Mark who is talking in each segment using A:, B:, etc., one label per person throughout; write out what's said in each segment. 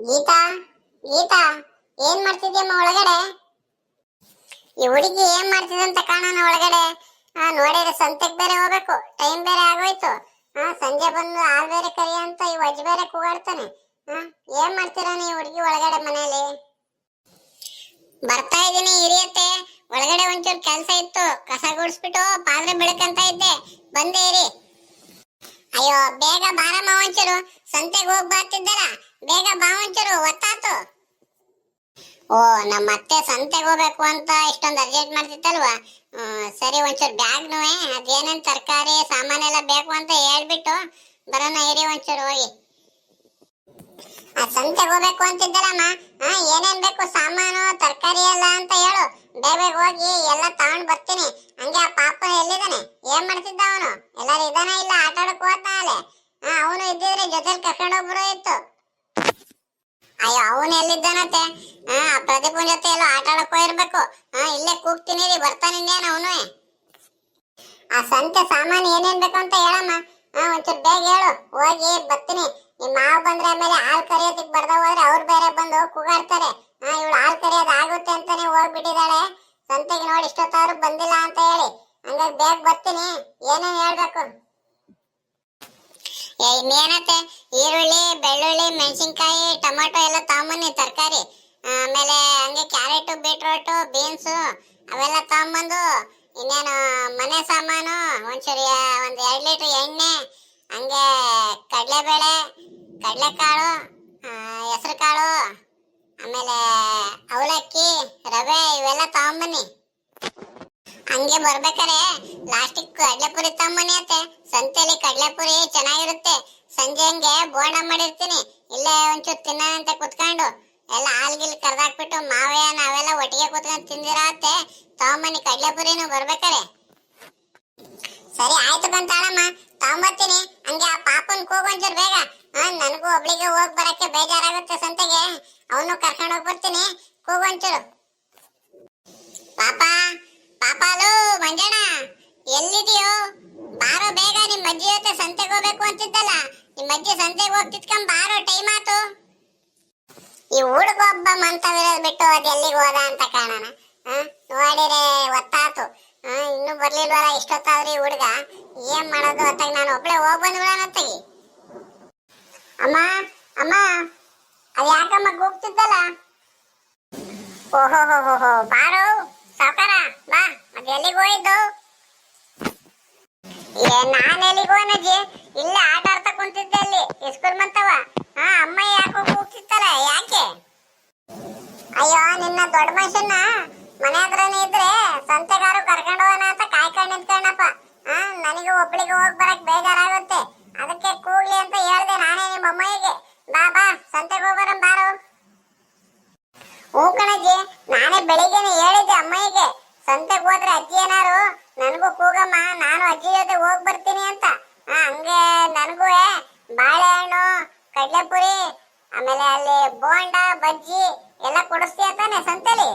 A: ಗೀತಾ, ಗೀತಾ, ಏನ್ ಮಾಡ್ತಿದ್ಯಮ್ಮ ಒಳಗಡೆ? ಈ ಹುಡುಗಿ ಏನ್ ಮಾಡ್ತಿದಂತ ಕಾಣೋಣ ಒಳಗಡೆ. ನೋಡಿದ್ರೆ ಸಂತೆಗ್ ಬೇರೆ ಹೋಗ್ಬೇಕು, ಟೈಮ್ ಬೇರೆ ಆಗೋಯ್ತು. ಸಂಜೆ ಬಂದು ಹಾಲ್ ಬೇರೆ ಕರಿ ಅಂತ ಈ ವಜ್ಜ ಬೇರೆ ಕೂಗಾಡ್ತಾನೆ. ಏನ್ ಮಾಡ್ತೀರಾ ನೀವು ಹುಡುಗಿ ಒಳಗಡೆ ಮನೇಲಿ? ಬರ್ತಾ ಇದೀನಿ ಹಿರಿಯತ್ತೆ, ಒಳಗಡೆ ಒಂಚೂರು ಕೆಲ್ಸ ಇತ್ತು, ಕಸ ಗುಡಿಸ್ಬಿಟ್ಟು ಪಾತ್ರೆ ಬೆಳಕಂತ ಇದ್ದೆ, ಬಂದೆ ಇರಿ. ಅಯ್ಯೋ ಬೇಗ ಬಾರಮ್ಮ ಒಂಚೂರು, ಸಂತೆಗೆ ಹೋಗ್ ಬರ್ತಿದ್ದಲ್ಲ, ಬೇಗ ಬಾ ಒಂಚೂರು, ಒತ್ತಾತು. ಓ ನಮ್ಮ ಅತ್ತೆ ಸಂತೆಗೆ ಹೋಗ್ಬೇಕು ಅಂತ ಇಷ್ಟೊಂದು ಅರ್ಜೆಂಟ್ ಮಾಡ್ತಿತ್ತಲ್ವಾ? ಸರಿ, ಒಂಚೂರು ಬ್ಯಾಗ್ನು ಅದೇನೇನ್ ತರಕಾರಿ ಸಾಮಾನೆಲ್ಲ ಬೇಕು ಅಂತ ಹೇಳ್ಬಿಟ್ಟು ಬರೋಣ ಇರಿ, ಒಂಚೂರು ಹೋಗಿ. ಸಂತೆಗೆ ಹೋಗ್ಬೇಕು ಅಂತಿದ್ದಲ್ಲಮ್ಮ, ಏನೇನ್ ಬೇಕು ಸಾಮಾನು ತರಕಾರಿ ಎಲ್ಲ ಅಂತ ಹೇಳು, ಬೇಗ ಹೋಗಿ ಎಲ್ಲ ತಗೊಂಡ್ ಬರ್ತೀನಿ. ಹಂಗೆ ಆ ಪಾಪ ಎಲ್ಲಿದ್ದಾನೆ? ಏನ್ ಮಾಡ್ತಿದ್ದ ಅವನು? ಎಲ್ಲಾರು ಇದಾನ ಇಲ್ಲ ಆಟ ಆಡಕ್ ಹೋಗ್ತಾನೆ? ಅವನು ಇದ್ದಿದ್ರೆ ಜೊತೆಲಿ ಕರ್ಕೊಂಡೋಗ್ಬಿಡೋ ಇತ್ತು. ಅಯ್ಯೋ ಅವನು ಎಲ್ಲಿದ್ದಾನತ್ತೆ? ಪ್ರದೀಪನ್ ಜೊತೆ ಎಲ್ಲೋ ಆಟ ಆಡಕ್ ಹೋಗಿರ್ಬೇಕು. ಇಲ್ಲೇ ಕೂಗ್ತೀನಿ ರೀ, ಬರ್ತಾನಿಂದೇನ ಅವನು. ಆ ಸಂತೆ ಸಾಮಾನು ಏನೇನ್ ಬೇಕು ಅಂತ ಹೇಳಮ್ಮ. ಒಂಚೂರು ಬೇಗ ಹೇಳು, ಹೋಗಿ ಬರ್ತೀನಿ. ನಿಮ್ ಮಾವ ಬಂದ್ರೆ ಆಮೇಲೆ ಹಾಲ್ ಕರಿಯೋದಕ್ ಬರ್ದ ಹೋದ್ರೆ ಅವ್ರು ಬೇರೆ ಬಂದು ಕೂಗಾಡ್ತಾರೆ. ಇವಳು ಹಾಲ್ ಕರಿಯೋದ್ ಆಗುತ್ತೆ ಅಂತಾನೆ ಹೋಗ್ಬಿಟ್ಟಿದ್ದಾಳೆ ಸಂತೆಗೆ, ನೋಡಿ ಇಷ್ಟೊತ್ತಾದ್ರು ಬಂದಿಲ್ಲ ಅಂತ ಹೇಳಿ. ಹಂಗಾಗಿ ಬೇಗ ಬರ್ತೀನಿ, ಏನೇನ್ ಹೇಳ್ಬೇಕು? ಇನ್ನೇನತ್ತೆ, ಈರುಳ್ಳಿ, ಬೆಳ್ಳುಳ್ಳಿ, ಮೆಣಸಿನ್ಕಾಯಿ, ಟೊಮಾಟೊ ಎಲ್ಲ ತಗೊಂಬನ್ನಿ ತರಕಾರಿ. ಆಮೇಲೆ ಹಂಗೆ ಕ್ಯಾರೆಟ್, ಬೀಟ್ರೋಟು, ಬೀನ್ಸು ಅವೆಲ್ಲ ತಗೊಂಬಂದು, ಇನ್ನೇನು ಮನೆ ಸಾಮಾನು ಒಂಚೂರು ಒಂದ್ 2 ಲೀಟರ್ ಎಣ್ಣೆ, ಹಂಗೆ ಕಡಲೆಬೇಳೆ, ಕಡಲೆಕಾಳು, ಹೆಸರು ಕಾಳು, ಆಮೇಲೆ ಅವಲಕ್ಕಿ, ರವೆ ಇವೆಲ್ಲ ತಗೊಂಬನ್ನಿ. ಹಂಗೆ ಬರ್ಬೇಕಾರೆ ಲಾಸ್ಟಿಗೆ ಕಡ್ಲೆಪುರಿ ತಗೊಂಬನ್ನಿ ಅತ್ತೆ. ಸಂತೆಲಿ ಕಡ್ಲೆಪುರಿ ಚೆನ್ನಾಗಿರುತ್ತೆ. ಸಂಜೆ ಹಂಗೆ ಬೋಂಡ ಮಾಡಿರ್ತೀನಿ, ಇಲ್ಲೇ ಒಂಚೂರು ತಿನ್ನಂತೆ ಕುತ್ಕೊಂಡು ಎಲ್ಲ ಹಾಲ್ಗಿಲ್ ಕರ್ದಾಕ್ಬಿಟ್ಟು ಮಾವಯ್ಯ ನಾವೆಲ್ಲ ಒಟ್ಟಿಗೆ ಕುತ್ಕೊಂಡು ತಿಂದಿರತ್ತೆ. ತಗೊಂಬನ್ನಿ ಕಡ್ಲೆಪುರಿನು ಬರ್ಬೇಕಾರೆ. ಸರಿ ಆಯ್ತು ಬಂತಾಳಮ್ಮ, ತಗೊಂಬರ್ತೀನಿ. ಹಂಗೆ ಆ ಪಾಪನ್ ಕೂಗೊಂಚೂರು ಬೇಗ. ನನಗೂ ಒಬ್ಳಿಗೆ ಹೋಗ್ ಬರಕ್ಕೆ ಬೇಜಾರಾಗುತ್ತೆ ಸಂತೆಗೆ, ಅವನು ಕರ್ಕೊಂಡು ಹೋಗ್ಬರ್ತೀನಿ. ಕೂಗೊಂಚೂರು. ಪಾಪ ಪಾಪಾಲು, ಮಂಜಣ್ಣ ಎಲ್ಲಿದೆಯೋ? ಬಾರೋ ಬೇಗ, ನಿಮ್ ಅಜ್ಜಿ ಜೊತೆ ಸಂತೆಗೆ ಹೋಗ್ಬೇಕು ಅಂತಿದ್ದಲ್ಲ, ನಿಮ್ ಅಜ್ಜಿ ಸಂತೆಗೆ ಹೋಗ್ತಿದ್ಕೊಂಡ್ ಬಾರೋ, ಟೈಮ್ ಆತು. ಈ ಹುಡುಗ ಒಬ್ಬ ಮಂತವಿರೋದ್ ಬಿಟ್ಟು ಅದ್ ಎಲ್ಲಿಗೆ ಹೋದ ಅಂತ ಕಾಣೋಣ. ನೋಡಿರೆ ಒತ್ತಾತು, ಇನ್ನು ಬರ್ಲಿಲ್ವಲ್ಲ ಇಷ್ಟೊತ್ತಾದ್ರಿ ಹುಡುಗ. ಏನ್ ಮಾಡೋದು ಹೊತ್ತಾಗ ನಾನು ಒಬ್ಳೆ ಹೋಗ್ ಬಂದ್ಬಿಡೋಣ ತೆಗಿ. ಅಮ್ಮ ಅಮ್ಮ, ಅದ್ ಯಾಕಮ್ಮ ಕೂಗ್ತಿದ್ದಲ್ಲ? ಓಹೋ ಹೋ ಹೋ, ಬಾರೋ ಸಾವ್ಕಾರ ಬಾ. ಮತ್ತೆ ಎಲ್ಲಿಗೆ ಹೋಯ್ದು? ನಾನ್ ಎಲ್ಲಿಗೆ ಹೋನಜ್ಜಿ, ಇಲ್ಲೇ ಆಟ ಆಡ್ತಾ ಕುಂತಿದ್ದೆ ಅಲ್ಲಿ ಸ್ಕೂಲ್ ಮಂತವ. ಅಮ್ಮ ಯಾಕೋ ಕೂಗ್ತಿತ್ತಲ್ಲ, ಯಾಕೆ? ಅಯ್ಯೋ ನಿನ್ನ ದೊಡ್ಡ ಮನುಷ್ಯನ ಮನೆ ಹತ್ರನೇ ಇದ್ರೆ ಸಂತೆಗಾರು ಕರ್ಕೊಂಡು ಹೋಗೋಣ ಅಂತ ಕಾಯ್ಕೊಂಡು ನಿಂತ್ಕೊಂಡಪ್ಪ. ನನಗೆ ಒಬ್ಳಿಗೆ ಹೋಗ್ ಬರಕ್ ಬೇಜಾರಾಗುತ್ತೆ, ಅದಕ್ಕೆ ಕೂಗ್ಲಿ ಅಂತ ಹೇಳ್ದೆ ನಾನೇ ನಿಮ್ಮ ಅಮ್ಮಯ್ಯಗೆ. ಬಾ ಬಾ ಸಂತೆಗೆ ಹೋಗೋಣ ಬಾರೋ. ಹ್ಞೂ ಕಣಜ್ಜಿ, ನಾನೇ ಬೆಳಿಗ್ಗೆನೆ ಹೇಳಿದ್ದೆ ಅಮ್ಮಯ್ಯಗೆ, ಸಂತೆಗೆ ಹೋದ್ರೆ ಅಜ್ಜಿ ಏನಾರು ನನಗೂ ಕೂಗಮ್ಮ, ನಾನು ಅಜ್ಜಿ ಜೊತೆ ಹೋಗ್ ಬರ್ತೀನಿ ಅಂತ. ಹಂಗೆ ನನಗೂ ಬಾಳೆಹಣ್ಣು, ಕಡ್ಲೆಪುರಿ, ಆಮೇಲೆ ಅಲ್ಲಿ ಬೋಂಡ, ಬಜ್ಜಿ ಎಲ್ಲ ಕೊಡಿಸ್ತೀಯ ತಾನೆ ಸಂತೆಲಿ?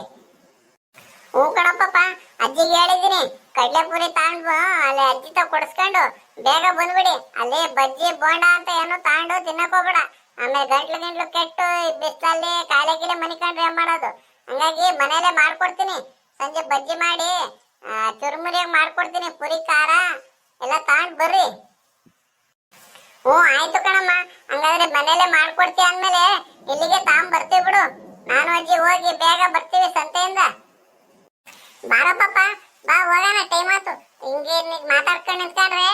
A: ಹ್ಞೂ ಕಣಪ್ಪ, ಅಜ್ಜಿಗೆ ಹೇಳಿದೀನಿ ಕಡ್ಲೆಪುರಿ ತಗೊಂಡು ಅಲ್ಲಿ ಅಜ್ಜಿ ತ ಕೊಡಿಸ್ಕೊಂಡು ಬೇಗ ಬಂದ್ಬಿಡಿ. ಅಲ್ಲಿ ಬಜ್ಜಿ ಬೋಂಡ ಅಂತ ಏನು ತಗೊಂಡು ತಿನ್ನಕ್ ಹೋಗ್ಬೇಡ, ಆಮೇಲೆ ಗಂಟ್ಲು ಕೆಟ್ಟು ಬಿಸಿಲಲ್ಲಿ ಕಾಯಿಲೆ ಗಿಲೆ ಮನಿಕೊಂಡ್ರೆ ಏನ್ ಮಾಡೋದು? ಹಂಗಾಗಿ ಮನೇಲೆ ಮಾಡ್ಕೊಡ್ತೀನಿ. ಸಂಜೆ ಬಜ್ಜಿ ಮಾಡಿ ಚುರುಮುರಿಯಾಗಿ ಮಾಡ್ಕೊಡ್ತೀನಿ, ಪುರಿ ಖಾರ ಎಲ್ಲ ತಗೊಂಡ್ ಬರ್ರಿ. ಹ್ಞೂ ಆಯ್ತು ಕಣಮ್ಮ, ಹಂಗಾದ್ರೆ ಮನೇಲೆ ಮಾಡ್ಕೊಡ್ತೀವಿ ಅಂದ್ಮೇಲೆ ಇಲ್ಲಿಗೆ ತಗೊಂಡ್ ಬರ್ತೀವಿ ಬಿಡು. ನಾನು ಅಜ್ಜಿ ಹೋಗಿ ಬೇಗ ಬರ್ತೀವಿ ಸಂತೆಯಿಂದ. ಬಾರಪ್ಪ ಬಾ, ಹೋಗೋಣ, ಟೈಮ್ ಆತು. ಹಿಂಗೆ ಮಾತಾಡ್ಕೊಂಡು ನಿಂತ್ಕೊಂಡ್ರೆ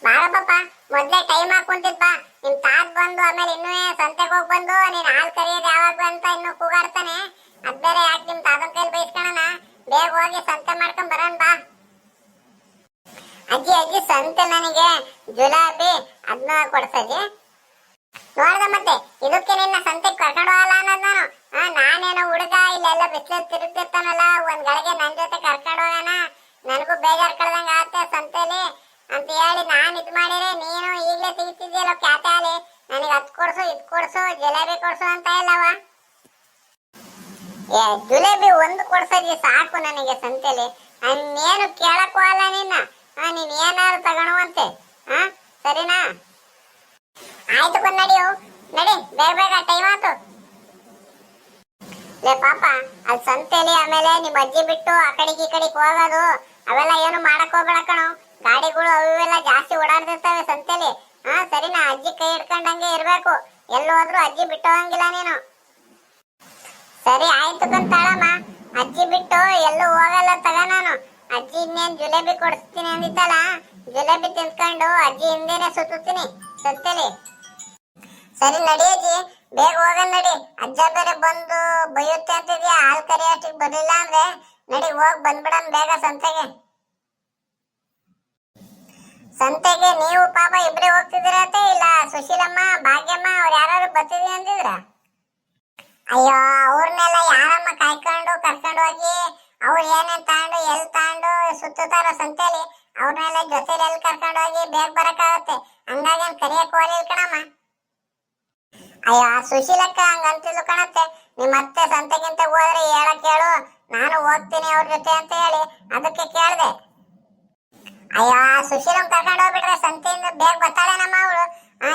A: ಬಾರಪ್ಪ, ಮೊದ್ಲೇ ಟೈಮ್ ಹಾಕೊಂತಿದ್ ಬಾ. ನಿಮ್ ತಾತ್ ಬಂದು ಆಮೇಲೆ ಇನ್ನೂ ಸಂತೆಗೆ ಹೋಗ್ ಬಂದು ನೀನ್ ಹಾಲ್ ಕರಿಯೋದು ಯಾವಾಗ ಅಂತ ಇನ್ನು ಕೂಗಾಡ್ತಾನೆ. ಅದ್ ಬೇರೆ ಯಾಕೆ ನಿಮ್ ತಾತನ್ ಕೈಲಿ ಬೈಸ್ಕೊಳ್ಳೋಣ, ಬೇಗ ಹೋಗಿ ಸಂತೆ ಮಾಡ್ಕೊಂಡ್ ಬರೋಣ ಬಾ. ಅಜ್ಜಿ ಅಜ್ಜಿ ಸಂತೆ ನನಗೆ ಜುಲಾಬಿ ಅದನ್ನ ಕೊಡ್ಸಜ್ಜಿ. ನೋಡ್ದ ಮತ್ತೆ ಇದಕ್ಕೆ ನಿನ್ನ ಸಂತೆಗೆ ಕರ್ಕೊಂಡು ಹೋಗಲ್ಲ ಅನ್ನೋದು ನಾನು. ನಾನೇನೋ ಹುಡುಗ ಇಲ್ಲೆಲ್ಲ ಬಿಸಿಲು ತಿರುಗ್ತಿರ್ತಾನಲ್ಲ, ಒಂದ್ ಗಳಿಗೆ ನನ್ ಜೊತೆ ಕರ್ಕೊಂಡು ಹೋಗೋಣ, ನನಗೂ ಬೇಜಾರ್ ಕಳ್ದಂಗ ಆಗತ್ತೆ ಸಂತೆಲಿ ಅಂತ ಹೇಳಿ ನಾನ್ ಇದ್ ಮಾಡಿದ್ರೆ ನೀನು ಈಗ್ಲೇ ತೆಗಿತಿದ್ಯಲ್ಲ ಕ್ಯಾತೆ ಅಲ್ಲಿ, ನನಗೆ ಅದ್ ಕೊಡ್ಸು ಇದ್ ಕೊಡ್ಸು ಜಿಲೇಬಿ ಕೊಡ್ಸು ಅಂತ ಇಲ್ಲವ? ಜಿಲೇಬಿ ಒಂದು ಕೊಡ್ಸಜ್ಜಿ ಸಾಕು ನನಗೆ ಸಂತೆಲಿ. ಇನ್ನೇನು ಕೇಳಕ್ಕೂ ಅಲ್ಲ ನಿನ್ನ, ನೀನ್ ಏನಾದ್ರು ತಗೊಳುವಂತೆ. ಸರಿನಾ? ಆಯ್ತು ಬಂದ್ ನಡಿಯೋ, ನಡಿ ಬೇಗ ಬೇಗ, ಟೈಮ್ ಆತು. ಲೇ ಪಾಪ ಅಲ್ಲಿ ಸಂತೆಲಿ ಆಮೇಲೆ ನಿಮ್ ಅಜ್ಜಿ ಬಿಟ್ಟು ಆ ಕಡೆಗೆ ಈ ಕಡೆಗೆ ಹೋಗೋದು ಅವೆಲ್ಲ ಏನು ಮಾಡಕ್ ಹೋಗ್ಬೇಡ ಕಣೋ. ಗಾಡಿಗಳು ಅವೆಲ್ಲ ಜಾಸ್ತಿ ಓಡಾಡ್ತಿರ್ತವೆ ಸಂತೆಲಿ. ಹಾ ಸರಿನಾ, ಅಜ್ಜಿ ಕೈ ಹಿಡ್ಕೊಂಡಂಗೆ ಇರ್ಬೇಕು. ಎಲ್ಲಿ ಹೋದ್ರು ಅಜ್ಜಿ ಬಿಟ್ಟು ಹೋಗಂಗಿಲ್ಲ ನೀನು. ಸರಿ ಆಯ್ತು ಕಂತಾಳಮ್ಮ, ಅಜ್ಜಿ ಬಿಟ್ಟು ಎಲ್ಲೂ ಹೋಗಲ್ಲ ತಗ ನಾನು. ಅಜ್ಜಿ ಇನ್ನೇನ್ ಜಿಲೇಬಿ ಕೊಡಿಸ್ತೀನಿ ಅಂದಿದ್ದಲ್ಲ, ಜಿಲೇಬಿ ತಿನ್ಕೊಂಡು ಅಜ್ಜಿ ಹಿಂದೆನೆ ಸುತ್ತೀನಿ ಸಂತೆಲಿ. ಸರಿ ನಡಿ ಅಜ್ಜಿ, ಬೇಗ ಹೋಗನ್ ನಡಿ. ಅಜ್ಜ ಬೇರೆ ಬಂದು ಬೈಯುತ್ತೆ ಅಂತಿದ್ಯಾ, ಹಾಲ್ ಕರಿಯೋಷ್ಟಿಗೆ ಬರ್ಲಿಲ್ಲ ಅಂದ್ರೆ. ನಡಿ ಹೋಗ್ ಬಂದ್ಬಿಡನ್ ಬೇಗ ಸಂತೆಗೆ. ಸಂತೆಗೆ ನೀವು ಪಾಪ ಇಬ್ರೇ ಹೋಗ್ತಿದ್ದೀರತ್ತೆ, ಇಲ್ಲ ಸುಶೀಲಮ್ಮ ಭಾಗ್ಯಮ್ಮ ಅವ್ರು ಯಾರು ಬರ್ತಿದ್ವಿ ಅಂತಿದ್ರ? ಅಯ್ಯೋ ಅವ್ರನ್ನೆಲ್ಲ ಯಾರಮ್ಮ ಕಾಯ್ಕೊಂಡು ಕರ್ಕೊಂಡು ಹೋಗಿ ಅವ್ರು ಏನೇನ್ ತಗೊಂಡು ಎಲ್ಲಿ ತಗೊಂಡು ಸುತ್ತಾರ ಸಂತೆಲಿ. ಅವ್ರನ್ನೆಲ್ಲ ಜೊತೆಲಿ ಎಲ್ಲಿ ಕರ್ಕೊಂಡು ಹೋಗಿ ಬೇಗ ಬರಕಾಗತ್ತೆ. ಹಂಗಾಗಿ ಕರಿಯಕ್ ಹೋಗ್ಲಿಲ್ಲ ಕಣಮ್ಮ. ಅಯ್ಯೋ ಸುಶೀಲಕ್ಕ ಹಂಗಂತಿದ್ಲು ಕಣತ್ತೆ, ನಿಮ್ಮ ಅತ್ತೆ ಸಂತೆಗಿಂತ ಹೋದ್ರೆ ಹೇಳಕ್ ಹೇಳು, ನಾನು ಹೋಗ್ತೀನಿ ಅವ್ರ ಜೊತೆ ಅಂತ ಹೇಳಿ ಅದಕ್ಕೆ ಕೇಳ್ದೆ. ಅಯ್ಯೋ ಸುಶೀಲನ್ ಕರ್ಕೊಂಡು ಹೋಗ್ಬಿಟ್ರೆ ಸಂತೆಯಿಂದ ಬೇಗ ಬರ್ತಾಳೆ ನಮ್ಮ ಅವಳು.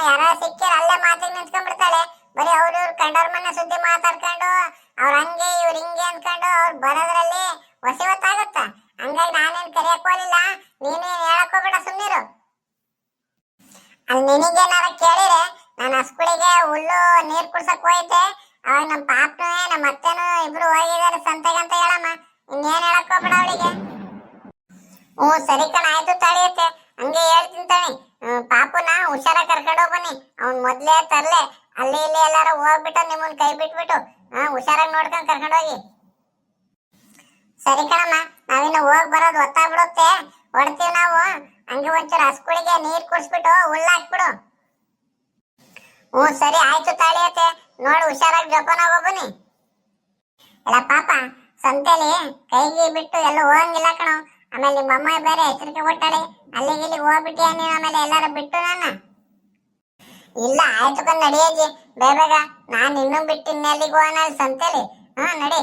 A: ಯಾರ ಸಿಕ್ಕಿರ ಅಲ್ಲೇ ಮಾತಿಗೆ ನಿಂತ್ಕೊಂಡ್ಬಿಡ್ತಾಳೆ. ಬರೀ ಅವ್ರ ಇವ್ರು ಕಂಡವ್ರ ಮನೆ ಸುದ್ದಿ ಮಾತಾಡ್ಕೊಂಡು ಅವ್ರ ಹಂಗೆ ಇವ್ರ ಹಿಂಗೆ ಅನ್ಕೊಂಡು ಅವ್ರು ಬರೋದ್ರಲ್ಲಿ ಹೊಸಿವತ್ತಾಗತ್ತ. ಹಂಗಾಗಿ ನಾನೇನ್ ಕರಿಯಕ್ ಹೋಗ್ಲಿಲ್ಲ, ನೀನೇನ್ ಹೇಳಕ್ ಹೋಗ್ಬೇಡ, ಸುಮ್ನಿರು. ಅಲ್ಲಿ ನಿನಗೇನಾರ ಕೇಳಿರೆ ನಾನು ಹಸ್ಕುಳಿಗೆ ಹುಲ್ಲು ನೀರ್ ಕುಡ್ಸಕ್ ಹೋಯ್ತೆ, ಅವಾಗ ನಮ್ ಪಾಪನು ನಮ್ಮ ಅತ್ತೆನು ಇಬ್ರು ಹೋಗಿದಾರೆ ಸಂತೆಗೆ ಅಂತ ಹೇಳಮ್ಮ. ಇನ್ನೇನ್ ಹೇಳಕ್ ಹೋಗ್ಬೇಡ ಅವಳಿಗೆ. ಸರಿ ಕಣ, ಆಯ್ತು ತಡಿಯತ್ತೆ, ಹಂಗೆ ಹೇಳ್ತೀನಿ ತಡಿ. ಪಾಪುನ ಹುಷಾರ ಕರ್ಕೊಂಡು ಹೋಗ್ಬನ್ನಿ. ಅವ್ನ್ ಮೊದ್ಲೇ ತರ್ಲೆ ಅಲ್ಲಿ ಇಲ್ಲಿ ಎಲ್ಲಾರು ಹೋಗ್ಬಿಟ್ಟು ನಿಮ್ಮನ್ ಕೈ ಬಿಟ್ಬಿಟ್ಟು ಹುಷಾರಾಗಿ ನೋಡ್ಕೊಂಡ್ ಕರ್ಕೊಂಡು ಹೋಗಿ. ಸರಿ ಕಣಮ್ಮ, ನಾವಿನ್ನು ಹೋಗ್ ಬರೋದು ಹೊತ್ತಾಗ್ಬಿಡುತ್ತೆ, ಹೊಡ್ತೀವಿ ನಾವು. ಹಂಗೆ ಒಂಚೂರು ಹಸ್ಕುಳಿಗೆ ನೀರ್ ಕುಡ್ಸ್ಬಿಟ್ಟು ಹುಲ್ಲಾಕ್ಬಿಡು. ಸರಿ ಆಯ್ತು ತಾಳಿಯತ್ತೆ, ನೋಡಿ ಹುಷಾರಾಗಿ ಜೋಪಾನ ಹೋಗ್ಬನ್ನಿ. ಇಲ್ಲ ಪಾಪ ಸಂತೆಲಿ ಕೈಗೆ ಬಿಟ್ಟು ಎಲ್ಲ ಹೋಗಂಗಿಲ್ಲ ಕಣೋ. ಆಮೇಲೆ ನಿಮ್ಮ ಅಮ್ಮ ಬೇರೆ ಎಚ್ಚರಿಕೆ ಕೊಟ್ಟಾಳೆ, ಅಲ್ಲಿಗೆ ಇಲ್ಲಿಗೆ ಹೋಗ್ಬಿಟ್ಟಿಯ ನೀನು, ಆಮೇಲೆ ಎಲ್ಲಾರು ಬಿಟ್ಟು ನನ್ನ. ಇಲ್ಲ ಆಯ್ತು ಕಣ್ ನಡಿಯಜ್ಜಿ, ಬೇಗ ಬೇಗ. ನಾನು ಇನ್ನೂ ಬಿಟ್ಟು ಇನ್ನೆಲ್ಲಿಗೆ ಹೋಗೋಣ ಸಂತೆಲಿ. ನಡಿ.